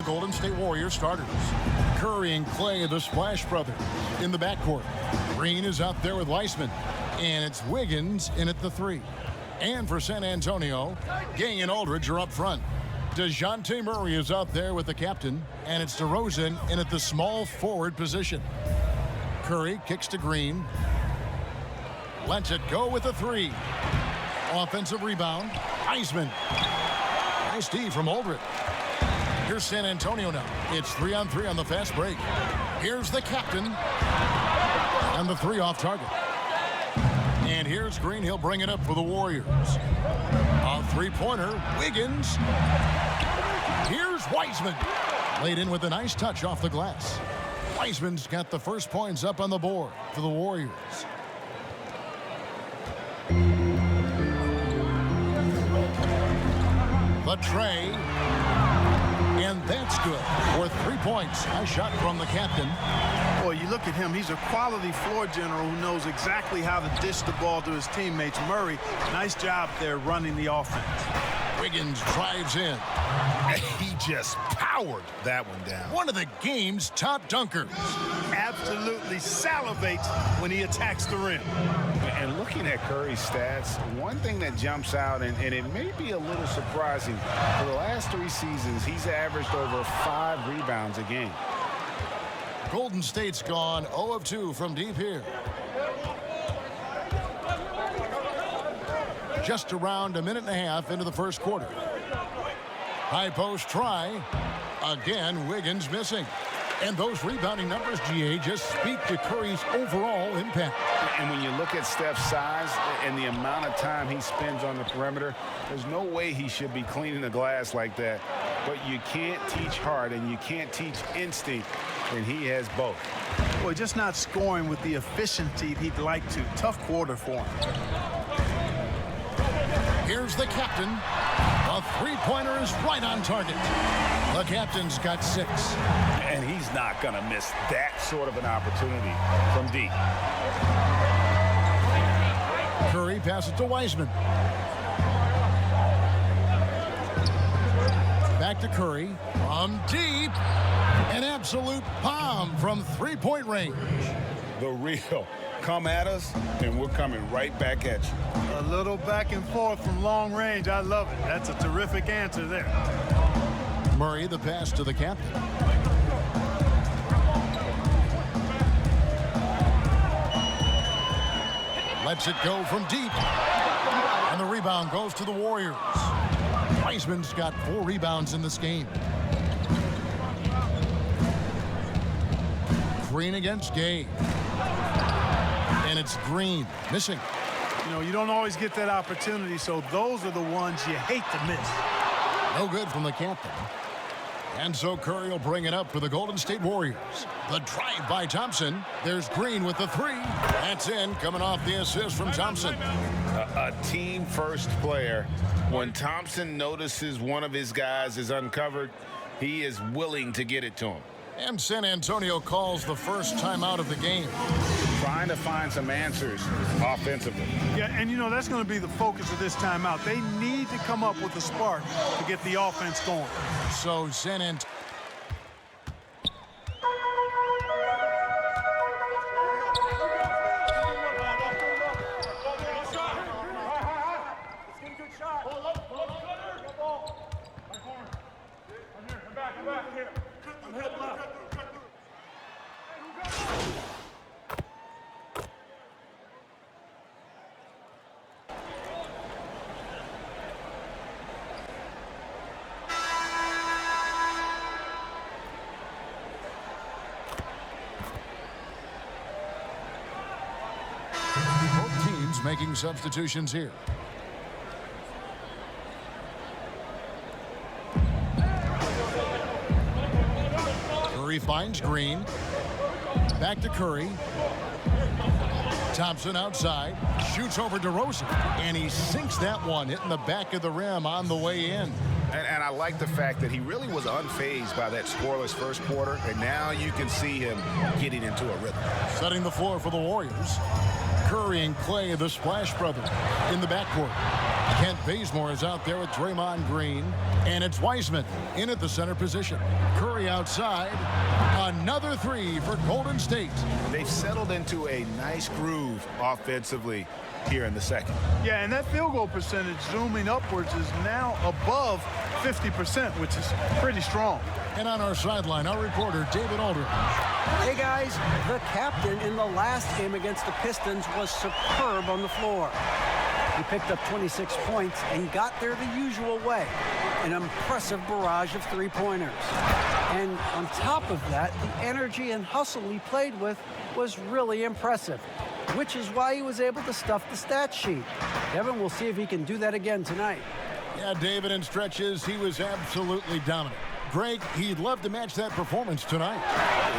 Golden State Warriors starters. Curry and Clay, the Splash Brothers, in the backcourt. Green is out there with Weissman. And it's Wiggins in at the 3. And for San Antonio, Gay and Aldridge are up front. DeJounte Murray is out there with the captain. And it's DeRozan in at the small forward position. Curry kicks to Green. Lets it go with a 3. Offensive rebound. Weissman. Nice D from Aldridge. Here's San Antonio now. It's 3-on-3 on the fast break. Here's the captain. And the 3 off target. And here's Green. He'll bring it up for the Warriors. A 3-pointer. Wiggins. Here's Weissman. Laid in with a nice touch off the glass. Weissman's got the first points up on the board for the Warriors. The tray. And that's good for 3 points. Nice shot from the captain. Boy, you look at him. He's a quality floor general who knows exactly how to dish the ball to his teammates. Murray, nice job there running the offense. Wiggins drives in. He just powered that one down. One of the game's top dunkers. Absolutely salivates when he attacks the rim. And looking at Curry's stats, one thing that jumps out, and it may be a little surprising, for the last 3 seasons, he's averaged over 5 rebounds a game. Golden State's gone 0 of 2 from deep here. Just around a minute and a half into the first quarter. High post try. Again, Wiggins missing. And those rebounding numbers, GA, just speak to Curry's overall impact. And when you look at Steph's size and the amount of time he spends on the perimeter, there's no way he should be cleaning the glass like that. But you can't teach heart and you can't teach instinct, and he has both. Boy, just not scoring with the efficiency he'd like to. Tough quarter for him. Here's the captain. A 3-pointer is right on target. The captain's got 6. And he's not going to miss that sort of an opportunity from deep. Curry passes to Weissman. Back to Curry from deep. An absolute bomb from 3-point range. The real. Come at us, and we're coming right back at you. A little back and forth from long range. I love it. That's a terrific answer there. Murray, the pass to the captain. Lets it go from deep. And the rebound goes to the Warriors. Weissman's got 4 rebounds in this game. Green against Gay. And it's Green missing. You know, you don't always get that opportunity, so those are the ones you hate to miss. No good from the captain. And so Curry will bring it up for the Golden State Warriors. The drive by Thompson. There's Green with the 3. That's in, coming off the assist from Thompson. A team-first player. When Thompson notices one of his guys is uncovered, he is willing to get it to him. And San Antonio calls the first timeout of the game. Trying to find some answers offensively. Yeah, and you know, that's going to be the focus of this timeout. They need to come up with a spark to get the offense going. So San Antonio. Both teams making substitutions here. Curry finds Green. Back to Curry. Thompson outside. Shoots over DeRozan. And he sinks that one, hitting the back of the rim on the way in. And I like the fact that he really was unfazed by that scoreless first quarter, and now you can see him getting into a rhythm. Setting the floor for the Warriors. Curry and Clay, the Splash Brothers, in the backcourt. Kent Bazemore is out there with Draymond Green. And it's Wiseman in at the center position. Curry outside. Another three for Golden State. They've settled into a nice groove offensively here in the second. Yeah, and that field goal percentage zooming upwards is now above 50%, which is pretty strong. And on our sideline, our reporter, David Aldridge. Hey, guys, the captain in the last game against the Pistons was superb on the floor. He picked up 26 points and got there the usual way, an impressive barrage of three-pointers. And on top of that, the energy and hustle he played with was really impressive, which is why he was able to stuff the stat sheet. Kevin, we'll see if he can do that again tonight. Yeah, David, in stretches, he was absolutely dominant. Greg, he'd love to match that performance tonight.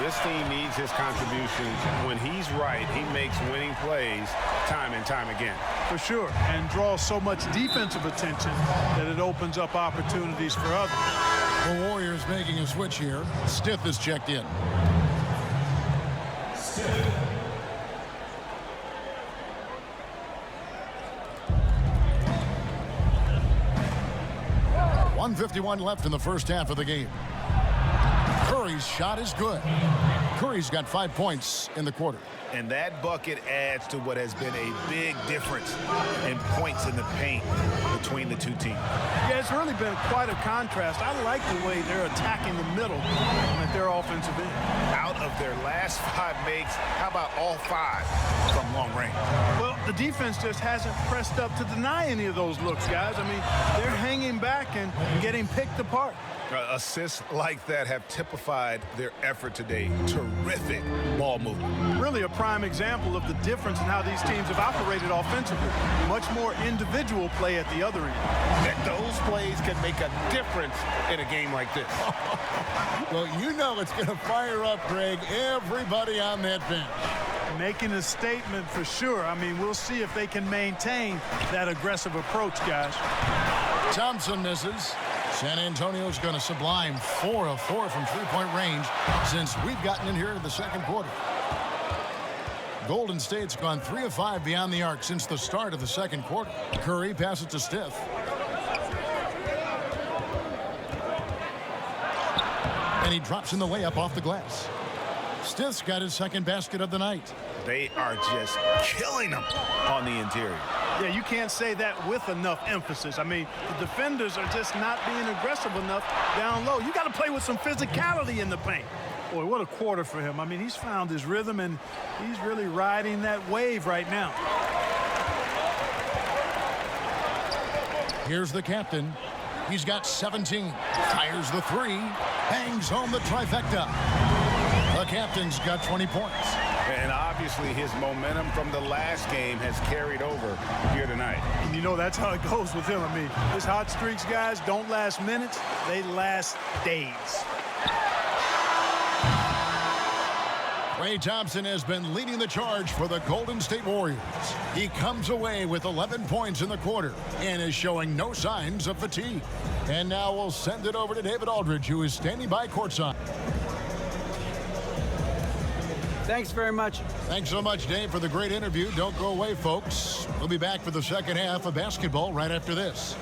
This team needs his contributions. When he's right, he makes winning plays time and time again. For sure, and draws so much defensive attention that it opens up opportunities for others. The Warriors making a switch here. Stith is checked in. Stith. 1:51 left in the first half of the game. Curry's shot is good. Curry's got 5 points in the quarter. And that bucket adds to what has been a big difference in points in the paint between the two teams. Yeah, it's really been quite a contrast. I like the way they're attacking the middle at their offensive end. Out of their last 5 makes, how about all 5 from long range? Well, the defense just hasn't pressed up to deny any of those looks, guys. I mean, they're hanging back and getting picked apart. Assists like that have typified their effort today. Terrific ball movement. Really a prime example of the difference in how these teams have operated offensively. Much more individual play at the other end. And those plays can make a difference in a game like this. Well, you know it's going to fire up, Greg, everybody on that bench. Making a statement for sure. I mean, we'll see if they can maintain that aggressive approach, guys. Thompson misses. San Antonio's going to sublime 4 of 4 from three-point range since we've gotten in here to the second quarter. Golden State's gone 3 of 5 beyond the arc since the start of the second quarter. Curry passes to Stith. And he drops in the layup off the glass. Stith's got his second basket of the night. They are just killing them on the interior. Yeah, you can't say that with enough emphasis. I mean, the defenders are just not being aggressive enough down low. You got to play with some physicality in the paint. Boy, what a quarter for him. I mean, he's found his rhythm, and he's really riding that wave right now. Here's the captain. He's got 17. Fires the 3. Hangs home the trifecta. The captain's got 20 points. And obviously his momentum from the last game has carried over here tonight. And you know that's how it goes with him. I mean, his hot streaks, guys, don't last minutes. They last days. Klay Thompson has been leading the charge for the Golden State Warriors. He comes away with 11 points in the quarter and is showing no signs of fatigue. And now we'll send it over to David Aldridge, who is standing by courtside. Thanks very much. Thanks so much, Dave, for the great interview. Don't go away, folks. We'll be back for the second half of basketball right after this.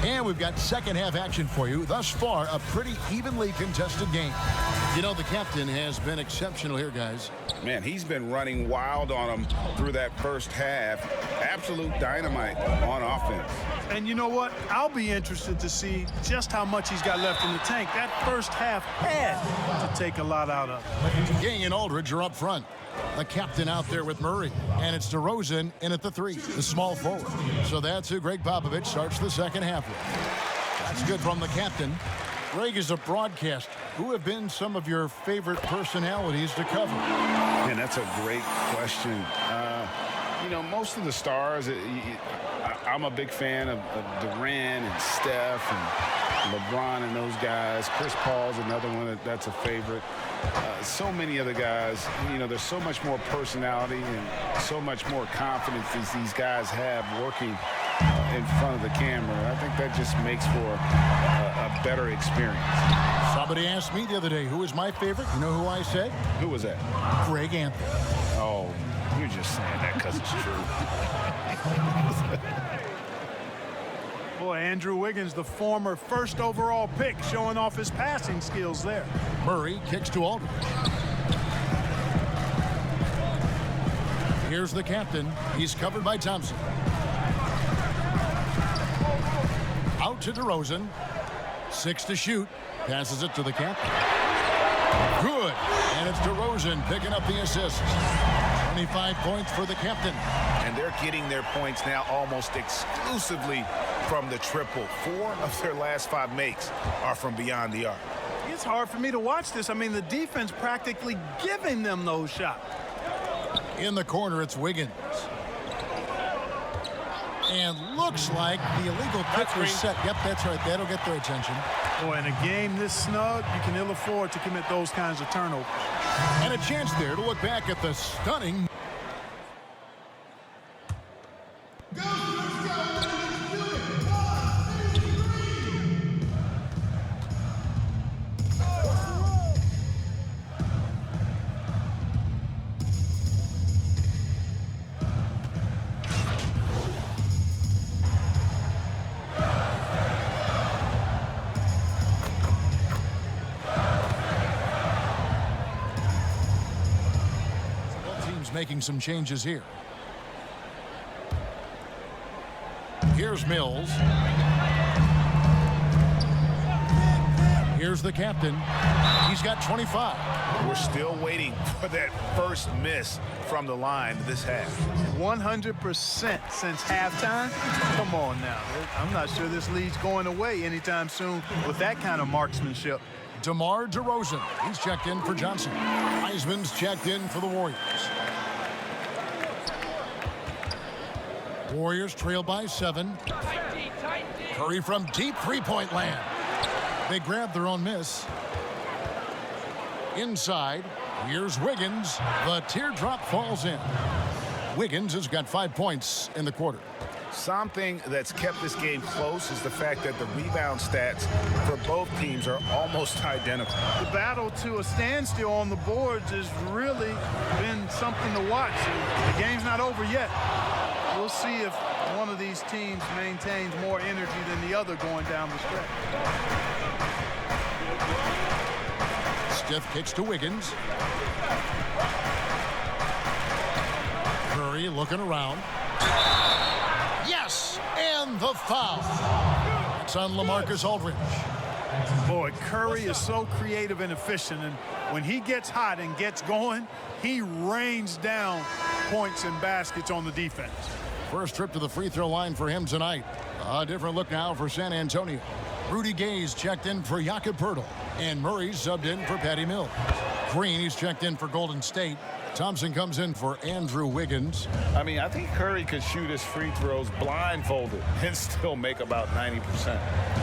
And we've got second half action for you. Thus far, a pretty evenly contested game. You know, the captain has been exceptional here, guys. Man, he's been running wild on them through that first half. Absolute dynamite on offense. And you know what? I'll be interested to see just how much he's got left in the tank. That first half had to take a lot out of it. King and Aldridge are up front. The captain out there with Murray. And it's DeRozan in at the 3, the small forward. So that's who Greg Popovich starts the second half with. That's good from the captain. Greg, is a broadcaster, who have been some of your favorite personalities to cover? Man, that's a great question. You know, most of the stars, I'm a big fan of Durant and Steph and LeBron and those guys. Chris Paul's another one that's a favorite. So many other guys, you know, there's so much more personality and so much more confidence as these guys have working in front of the camera. I think that just makes for a better experience. Somebody asked me the other day, who is my favorite? You know who I said? Who was that? Greg Anthony. Oh, you're just saying that because it's true. Boy, Andrew Wiggins, the former first overall pick, showing off his passing skills there. Murray kicks to Aldridge. Here's the captain. He's covered by Thompson. Out to DeRozan. 6 to shoot. Passes it to the captain. Good. And it's DeRozan picking up the assist. 25 points for the captain. And they're getting their points now almost exclusively from the triple. 4 of their last 5 makes are from beyond the arc. It's hard for me to watch this. I mean, the defense practically giving them those shots. In the corner, it's Wiggins. And looks like the illegal kick was set. Yep, that's right. That'll get their attention. Boy, in a game this snug, you can ill afford to commit those kinds of turnovers. And a chance there to look back at the stunning. Making some changes here. Here's Mills. Here's the captain. He's got 25. We're still waiting for that first miss from the line this half. 100% since halftime. Come on now. I'm not sure this lead's going away anytime soon with that kind of marksmanship. DeMar DeRozan. He's checked in for Johnson. Heisman's checked in for the Warriors. Warriors trail by 7. Curry from deep three-point land. They grab their own miss. Inside, here's Wiggins. The teardrop falls in. Wiggins has got 5 points in the quarter. Something that's kept this game close is the fact that the rebound stats for both teams are almost identical. The battle to a standstill on the boards has really been something to watch. The game's not over yet. We'll see if one of these teams maintains more energy than the other going down the stretch. Stiff kicks to Wiggins. Curry looking around. Yes, and the foul. It's on LaMarcus Aldridge. Boy, Curry is so creative and efficient, and when he gets hot and gets going, he rains down points and baskets on the defense. First trip to the free throw line for him tonight. A different look now for San Antonio. Rudy Gay's checked in for Jakob Poeltl, and Murray's subbed in for Patty Mills. Green, he's checked in for Golden State. Thompson comes in for Andrew Wiggins. I mean, I think Curry could shoot his free throws blindfolded and still make about 90%.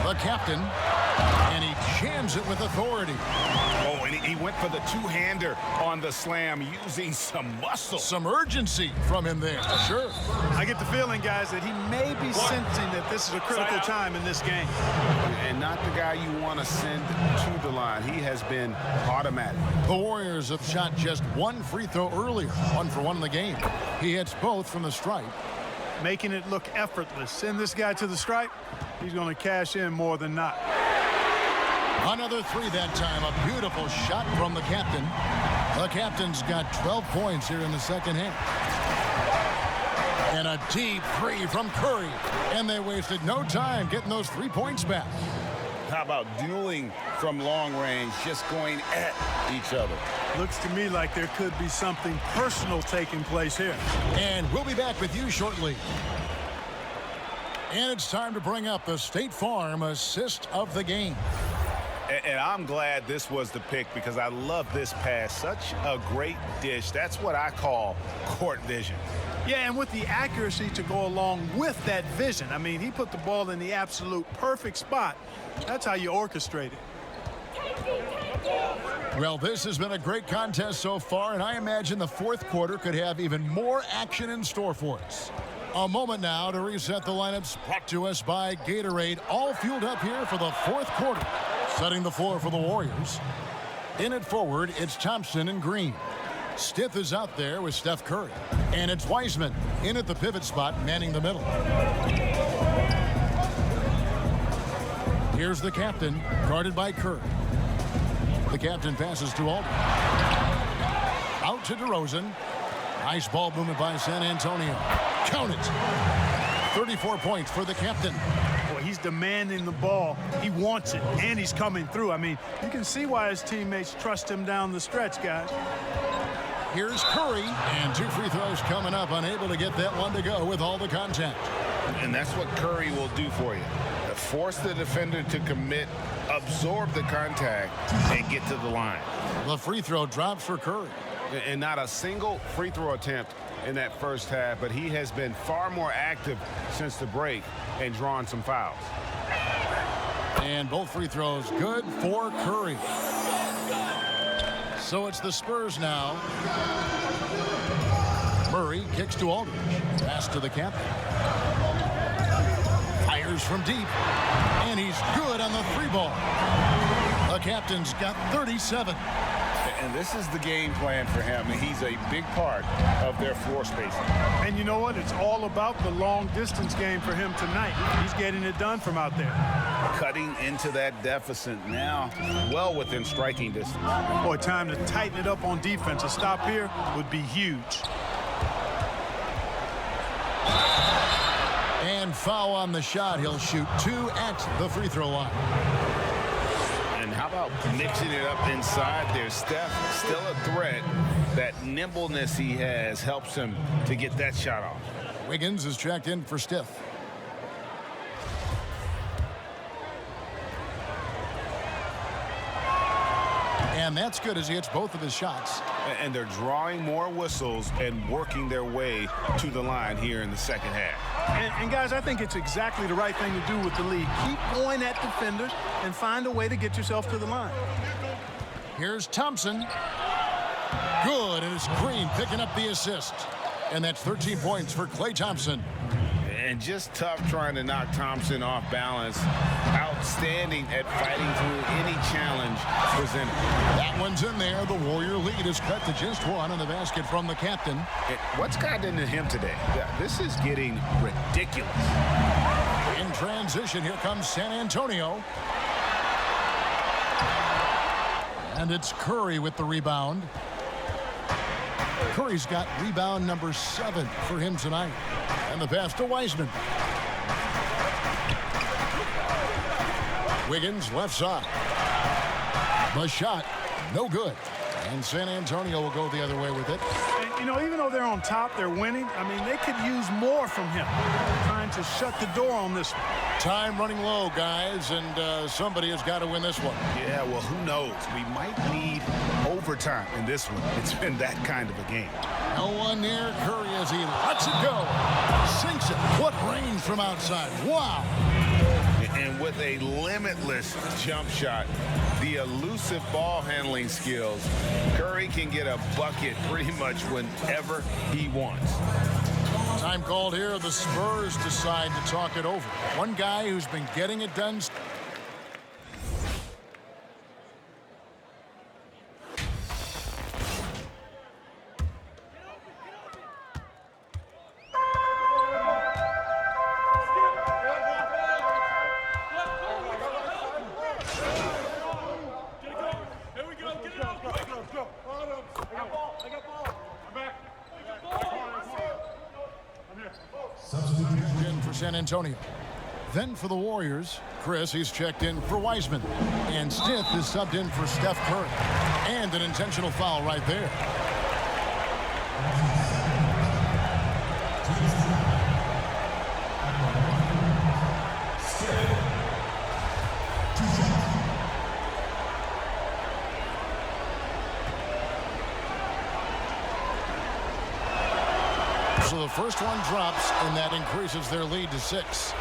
The captain, and he jams it with authority. Oh, and he went for the two-hander on the slam using some muscle. Some urgency from him there, sure. I get the feeling, guys, that he may be sensing that this is a critical time in this game. And not the guy you want to send to the line. He has been automatic. The Warriors have shot just one free throw earlier, 1 for 1 in the game. He hits both from the stripe. Making it look effortless. Send this guy to the stripe, he's going to cash in more than not. Another 3 that time. A beautiful shot from the captain. The captain's got 12 points here in the second half. And a deep 3 from Curry. And they wasted no time getting those 3 points back. How about dueling from long range, just going at each other? Looks to me like there could be something personal taking place here. And we'll be back with you shortly. And it's time to bring up the State Farm assist of the game. And I'm glad this was the pick because I love this pass. Such a great dish. That's what I call court vision. Yeah, and with the accuracy to go along with that vision. I mean, he put the ball in the absolute perfect spot. That's how you orchestrate it. Well, this has been a great contest so far, and I imagine the fourth quarter could have even more action in store for us. A moment now to reset the lineups, brought to us by Gatorade, all fueled up here for the fourth quarter. Setting the floor for the Warriors. In at forward, it's Thompson and Green. Stith is out there with Steph Curry. And it's Wiseman in at the pivot spot, manning the middle. Here's the captain, guarded by Curry. The captain passes to Alden. Out to DeRozan. Nice ball movement by San Antonio. Count it. 34 points for the captain. Boy, he's demanding the ball. He wants it, and he's coming through. I mean, you can see why his teammates trust him down the stretch, guys. Here's Curry, and 2 free throws coming up, unable to get that one to go with all the contact. And that's what Curry will do for you. Force the defender to commit, absorb the contact, and get to the line. The free throw drops for Curry. And not a single free throw attempt in that first half, but he has been far more active since the break and drawn some fouls. And both free throws good for Curry. So it's the Spurs now. Murray kicks to Aldridge. Pass to the captain. Fires from deep. And he's good on the 3-ball. The captain's got 37. And this is the game plan for him. He's a big part of their floor spacing. And you know what? It's all about the long-distance game for him tonight. He's getting it done from out there. Cutting into that deficit now, well within striking distance. Boy, time to tighten it up on defense. A stop here would be huge. And foul on the shot. He'll shoot 2 at the free throw line. And how about mixing it up inside there? Steph, still a threat. That nimbleness he has helps him to get that shot off. Wiggins is checked in for Stith. And that's good as he hits both of his shots. And they're drawing more whistles and working their way to the line here in the second half. And guys, I think it's exactly the right thing to do with the lead. Keep going at defenders and find a way to get yourself to the line. Here's Thompson. Good, and it's Green picking up the assist. And that's 13 points for Klay Thompson. And just tough trying to knock Thompson off balance. Outstanding at fighting through any challenge presented. That one's in there. The Warrior lead is cut to just 1 on the basket from the captain. What's gotten into him today? This is getting ridiculous. In transition, here comes San Antonio. And it's Curry with the rebound. Curry's got rebound number 7 for him tonight. And the pass to Wiseman. Wiggins left side. The shot, no good. And San Antonio will go the other way with it. And, you know, even though they're on top, they're winning. I mean, they could use more from him. Trying to shut the door on this one. Time running low, guys, and somebody has got to win this one. Yeah, well, who knows? We might need overtime in this one. It's been that kind of a game. No one near Curry as he lets it go. Sinks it. What range from outside. Wow. And with a limitless jump shot, the elusive ball handling skills, Curry can get a bucket pretty much whenever he wants. Time called here. The Spurs decide to talk it over. One guy who's been getting it done. For San Antonio. Then for the Warriors, Chris, he's checked in for Wiseman. And Stith is subbed in for Steph Curry. And an intentional foul right there. So the first one drops, and that increases their lead to 6.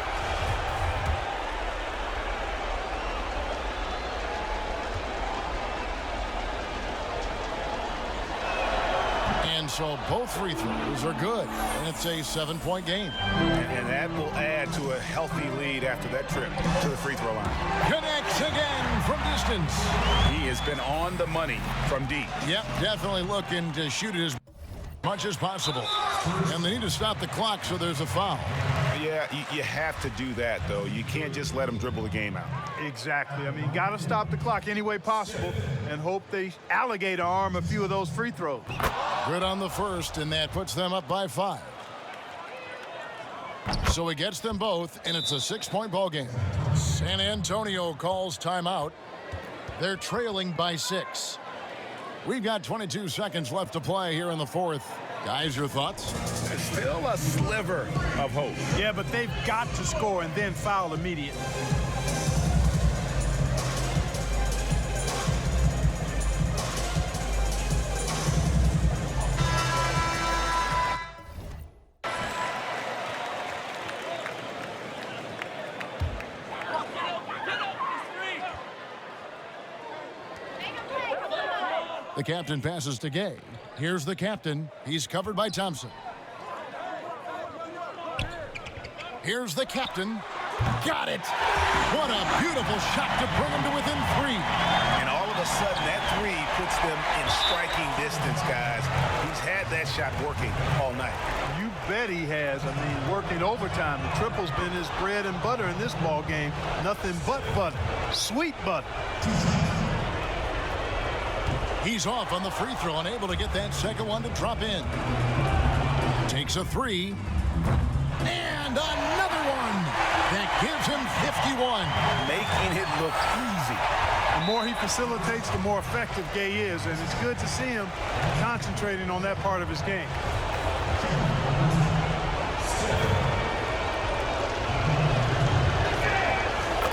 And so both free throws are good, and it's a 7-point game. And that will add to a healthy lead after that trip to the free throw line. Connects again from distance. He has been on the money from deep. Yep, definitely looking to shoot it as much as possible. And they need to stop the clock, so there's a foul. Yeah, you have to do that, though. You can't just let them dribble the game out. Exactly. I mean, got to stop the clock any way possible and hope they alligator arm a few of those free throws. Good on the first, and that puts them up by 5. So he gets them both, and it's a 6-point ball game. San Antonio calls timeout. They're trailing by 6. We've got 22 seconds left to play here in the fourth. Guys, your thoughts? There's still a sliver of hope. Yeah, but they've got to score and then foul immediately. The captain passes to Gay. Here's the captain. He's covered by Thompson. Here's the captain. Got it. What a beautiful shot to bring him to within 3. And all of a sudden, that 3 puts them in striking distance, guys. He's had that shot working all night. You bet he has. I mean, working overtime. The triple's been his bread and butter in this ball game. Nothing but butter. Sweet butter. He's off on the free throw, unable to get that second one to drop in. Takes a 3. And another one. That gives him 51. Making it look easy. The more he facilitates, the more effective Gay is, and it's good to see him concentrating on that part of his game.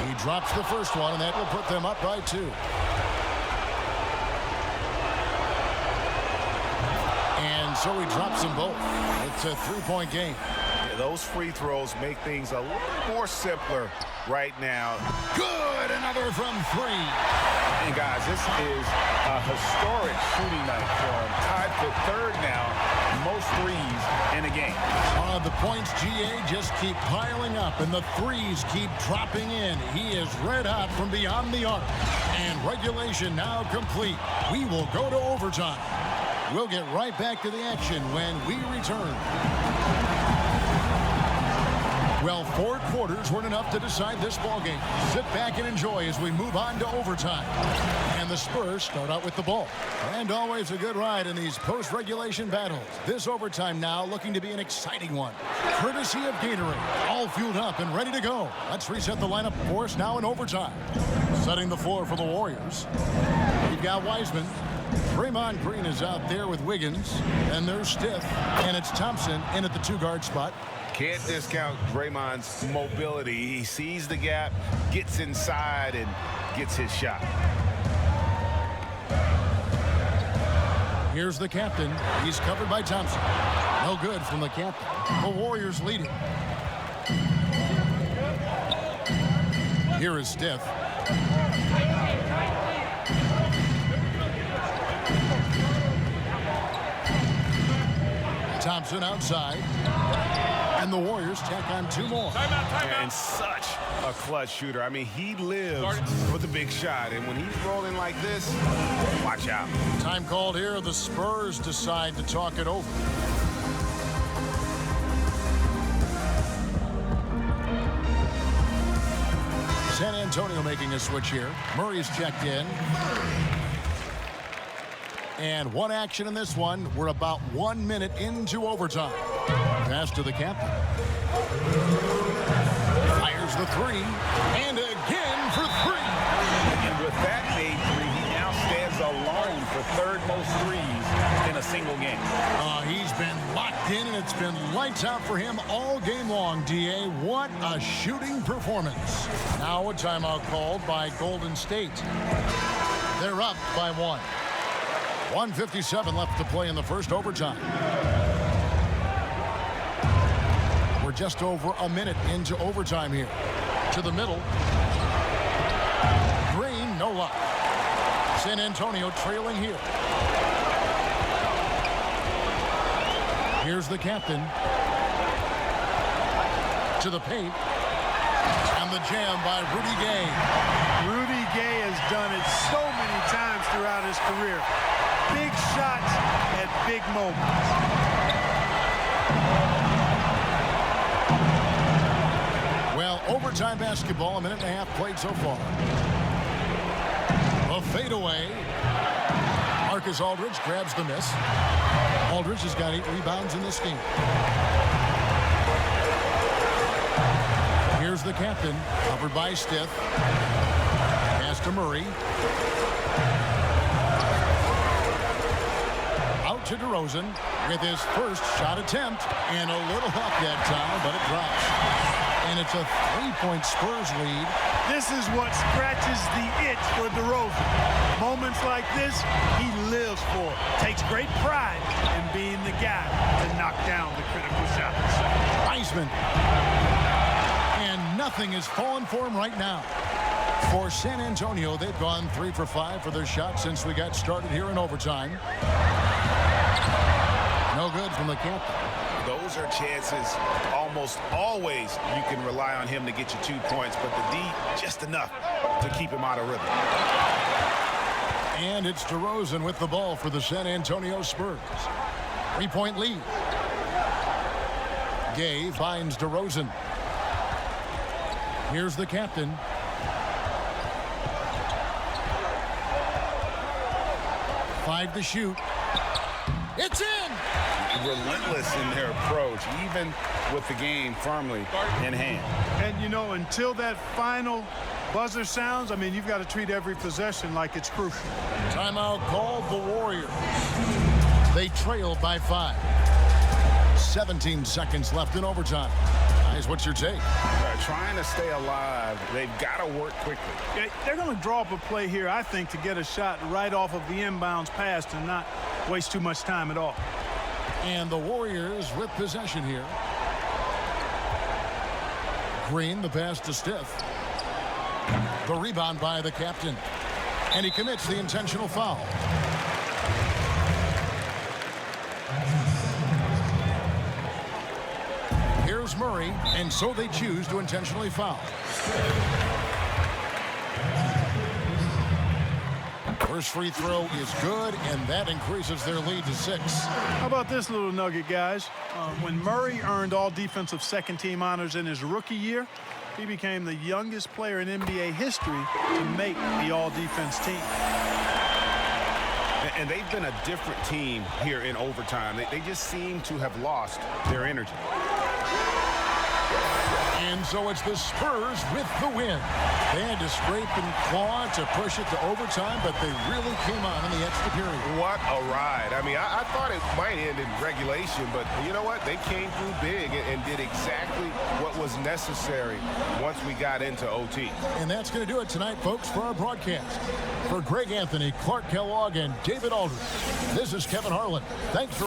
He drops the first one, and that will put them up by 2. And so he drops them both. It's a 3-point game. Those free throws make things a little more simpler right now. Good, another from 3. And guys, this is a historic shooting night for him. Tied for 3rd now, most threes in a game. The points, GA, just keep piling up, and the threes keep dropping in. He is red hot from beyond the arc. And regulation now complete. We will go to overtime. We'll get right back to the action when we return. Well, 4 quarters weren't enough to decide this ballgame. Sit back and enjoy as we move on to overtime. And the Spurs start out with the ball. And always a good ride in these post-regulation battles. This overtime now looking to be an exciting one. Courtesy of Gatorade. All fueled up and ready to go. Let's reset the lineup for us now in overtime. Setting the floor for the Warriors. We've got Wiseman. Draymond Green is out there with Wiggins. And there's Stith. And it's Thompson in at the 2-guard spot. Can't discount Draymond's mobility. He sees the gap, gets inside, and gets his shot. Here's the captain. He's covered by Thompson. No good from the captain. The Warriors lead it. Here is Stith. Thompson outside. And the Warriors tack on 2 more. And such a clutch shooter. I mean, he lives for the big shot. And when he's rolling like this, watch out. Time called here. The Spurs decide to talk it over. San Antonio making a switch here. Murray's checked in. And one action in this one. We're about 1 minute into overtime. Pass to the captain. Fires the 3. And again for 3. And with that made 3, he now stands alone for 3rd most threes in a single game. He's been locked in, and it's been lights out for him all game long, D.A. What a shooting performance. Now a timeout called by Golden State. They're up by 1. 1:57 left to play in the first overtime. just over a minute into overtime here. To the middle. Green, no luck. San Antonio trailing here. Here's the captain. To the paint. And the jam by Rudy Gay. Rudy Gay has done it so many times throughout his career. Big shots at big moments. Well, overtime basketball, a minute and a half played so far. A fadeaway. Marcus Aldridge grabs the miss. Aldridge has got 8 rebounds in this game. Here's the captain, covered by Stith. Pass to Murray. Out to DeRozan with his first shot attempt. And a little up that time, but it drops. And it's a 3-point Spurs lead. This is what scratches the itch for DeRozan. Moments like this, he lives for. Takes great pride in being the guy to knock down the critical shots. Wiseman. And nothing is falling for him right now. For San Antonio, they've gone 3 for 5 for their shots since we got started here in overtime. No good from the captain. Those are chances almost always you can rely on him to get you 2 points, but the D just enough to keep him out of rhythm. And it's DeRozan with the ball for the San Antonio Spurs. 3-point lead. Gay finds DeRozan. Here's the captain. Five to shoot. It's in! Relentless in their approach, even with the game firmly in hand. And, you know, until that final buzzer sounds, I mean, you've got to treat every possession like it's crucial. Timeout called the Warriors. They trail by 5. 17 seconds left in overtime. Guys, what's your take? Trying to stay alive, they've got to work quickly. They're going to draw up a play here, I think, to get a shot right off of the inbounds pass and not waste too much time at all. And the Warriors with possession here. Green, the pass to Stith. The rebound by the captain. And he commits the intentional foul. Here's Murray, and so they choose to intentionally foul. First free throw is good, and that increases their lead to 6. How about this little nugget, guys? When Murray earned all defensive second-team honors in his rookie year, he became the youngest player in NBA history to make the all-defense team. And they've been a different team here in overtime. They just seem to have lost their energy. And so it's the Spurs with the win. They had to scrape and claw to push it to overtime, but they really came on in the extra period. What a ride. I mean, I thought it might end in regulation, but you know what? They came through big and did exactly what was necessary once we got into OT. And that's going to do it tonight, folks, for our broadcast. For Greg Anthony, Clark Kellogg, and David Aldridge, this is Kevin Harlan. Thanks for